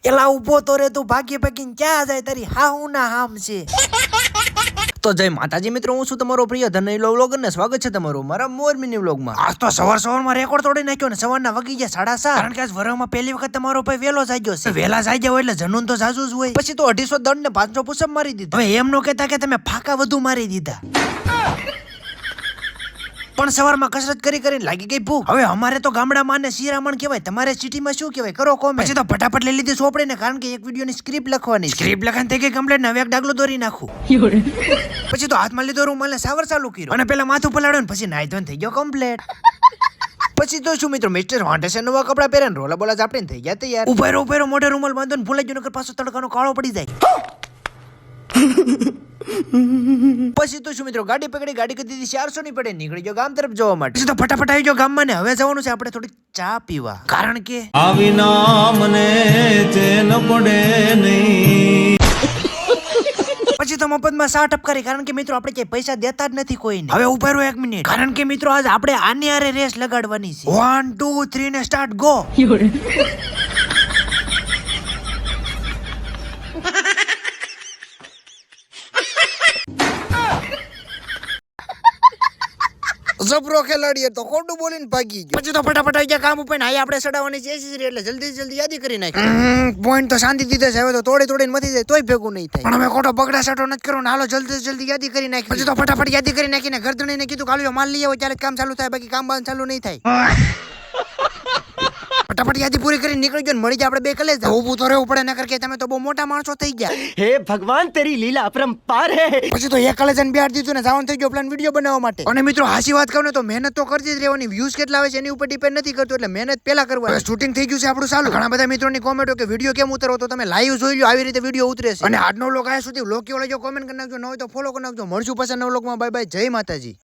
એલા ઉભો તો રે તું ભાગ્ય પૈકી ક્યાં જાય તારી હાહુ ના હામ છે. તો જય માતાજી મિત્રો, હું છું તમારો પ્રિય ધનૈલો વ્લોગર ને સ્વાગત છે તમારું મારા મોર મિની વ્લોગમાં. આજ તો સવારમાં રેકોર્ડ તોડી નાખ્યો ને સવારના વગી ગયા 7:30, કારણ કે આજ વરમાં પહેલી વખત તમારો ભાઈ વેલો જાગ્યો છે. વેલા જાગ્યા હોય એટલે જનૂન તો જાજુ જ હોય. પછી તો 250 દંડ ને 500 પુશઅપ મારી દીધા. હવે એમ નો કહેતા કે તમે ફાકા વધુ મારી દીધા, પણ સવારમાં કસરત કરી કરીને લાગી ગઈ ભૂખ. હવે અમારે તો ગામડામાં ને શિરામણ કહેવાય, તમારે સિટીમાં શું કહેવાય કરો કોમેન્ટ. પછી તો ફટાફટ લઈ લીધી સોપડી ને, કારણ કે એક વિડીયોની સ્ક્રિપ્ટ લખવાની. સ્ક્રિપ્ટ લખાને થઈ ગઈ કમ્પ્લીટ ને હવે એક ડાગલો દોરી નાખું. પછી તો હાથમાં લીધો રૂમાલ ને શાવર ચાલુ કર્યો અને પેલા માથું પલાળ્યો ને પછી નાઈ ધોઈને થઈ ગયો કમ્પ્લીટ. પછી તો શું મિત્રો, મિસ્ટર વાંઢે નવા કપડા પહેરે ને રોલા બોલા ઝાપડીને થઈ ગયા તૈયાર. ઉભેરો મોઢે રૂમાલ બાંધો ને ભૂલાઈ ગયો નકર પાછો તડકાનો કાળો પડી જાય. પછી તો શું મિત્રો, ગાડી પકડી ગાડી કરી દીધી 400 ની પડે, નીકળી ગયો ગામ તરફ જવા માટે. પછી તો ફટાફટ આવી ગયો ગામમાં ને હવે જવાનું છે આપણે થોડી ચા પીવા, કારણ કે આવીના મને ચેન પડે નહીં. પછી તો મફતમાં ચા ટપકારી, કારણ કે મિત્રો આપણે ક્યાંય પૈસા દેતા જ નથી કોઈને. હવે ઉભા રહો 1 મિનિટ, કારણ કે મિત્રો આજ આપણે આની હારે રેસ લગાડવાની છે. 1 2 3 ને સ્ટાર્ટ ગો. જબરો ખેલાડી તો ખોટું બોલીને ભાગી ગયો. પછી તો ફટાફટ આવી ગયા કામ ઉપર ને આપણે સડાવવાની છે એટલે જલ્દી યાદી કરી નાખી. પોઈન્ટ તો શાંતિ દીધે છે, હવે તો તોડીને મથી જાય તોય ભેગું નહીં થાય. પણ અમે ખોટો બગડા સાટો નથી કરવાનો, હાલો જલ્દી યાદી કરી નાખી. પછી તો ફટાફટ યાદી કરી નાખીને ગરદણીને કીધું કાલ્યો માલ લઈ આવો ત્યારે કામ ચાલુ થાય, બાકી કામ બાંધ ચાલુ નહીં થાય. ફટાફટ યાદી પૂરી કરીને નીકળી ગયો, મળી જાય આપણે બે કલેજ. ઊભું તો રહેવું પડે, નકર કે તમે તો બહુ મોટા માણસો થઈ ગયા. हे भगवान तेरी लीला अपरंपार है. પછી તો એક કલેજન બેહાર દીધું ને જવાનું થઈ ગયો પ્લાન વિડીયો બનાવવા માટે. અને મિત્રો હાસી વાત કહું ને તો મહેનત તો કરતી જ રહેવાની, વ્યૂઝ કેટલા આવે છે એની ઉપર ડિપેન્ડ નથી કરતું, એટલે મહેનત પેલા કરવાની. શૂટિંગ થઈ ગયું છે આપણું ચાલુ. ઘણા બધા મિત્રોની કોમેન્ટો કે વિડીયો કેમ ઉતરો, તો તમે લાઈવ જોઈ લો, આવી રીતે વિડીયો ઉતરે છે. અને આજનો વ્લોગ આયા સુધી વ્લોગ કેવો લાગ્યો કોમેન્ટ કરી નાખજો, ન હોય તો ફોલો કરી નાખજો. મળશું પાછા નવા વ્લોગમાં. બાય બાય, જય માતાજી.